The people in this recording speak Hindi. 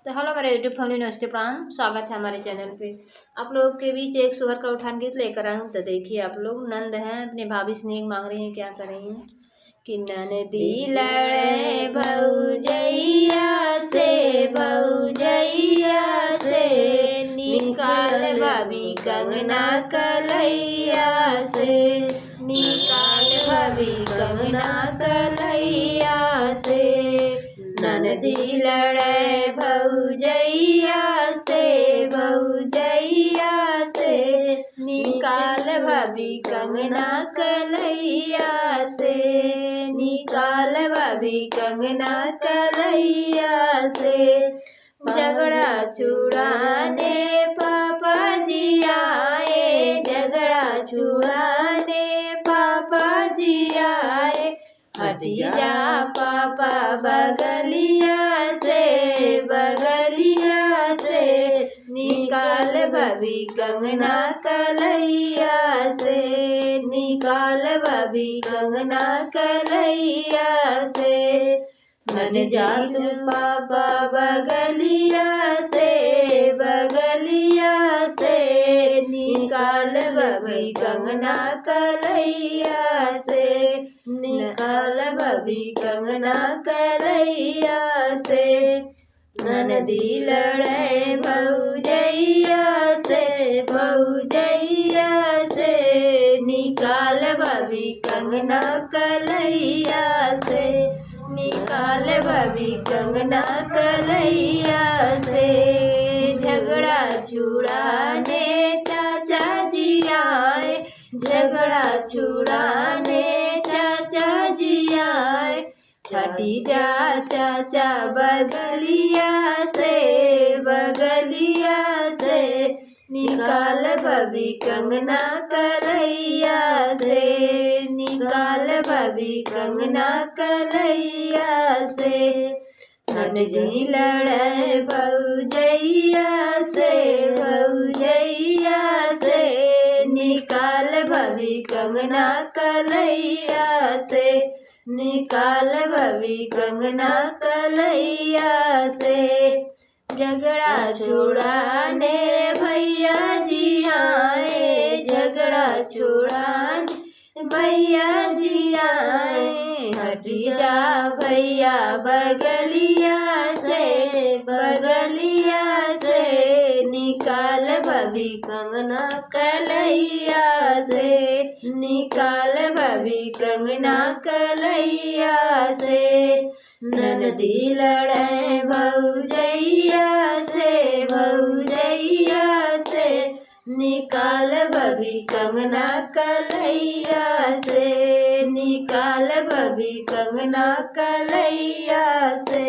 तो हेलो मेरे यूट्यूब फैमिली, नमस्ते प्रणाम। स्वागत है हमारे चैनल पे। आप लोगों के बीच एक सुगर का उठान गीत लेकर आया हूँ। तो देखिए, आप लोग नंद हैं, अपने भाभी से नेक मांग रही हैं, क्या कर रही हैं कि ननदी लड़े भौजैया से निकाल भाभी कंगना कलैया से, निकाल भाभी कंगना कलैया से। ननदी लड़े भौजैया से निकाल भाभी कंगना कलैया से, निकाल भाभी कंगना कलैया से। झगड़ा छुड़ाने पापा जी आए, झगड़ा छुड़ाने पापा जी आए। हटिया पापा बगलिया से निकाल भाभी कंगना कलैया से, निकाल भाभी कंगना कलैया से। मन जा तू पापा बगलिया से निकाल भाभी कंगना कलैया से, निकाल भाभी कंगना कलैया से। ननदी लड़े भौजैया से निकाल भाभी कंगना कलैया से, निकाल भाभी कंगना कलैया से। झगड़ा छुड़ाने चाचा जी आए, झगड़ा छुड़ाने चाचा जी आए। छठी जा चाचा बगलिया से निकाल भाभी कंगना कलैया से, निकाल भाभी कंगना कलैया से। ननदी लड़े भौजैया से निकाल भाभी कंगना कलैया से, निकाल भाभी कंगना कलैया से। झगड़ा छुड़ाने भैया जी आए, झगड़ा छुड़ाने भैया जी आए। हटी जा भैया बगलिया से निकाल भाभी कंगना कलैया से, निकाल भाभी कंगना कलैया से। ननदी लड़े भौजैया से निकाल भाभी कंगना कलैया से, निकाल भाभी कंगना कलैया से।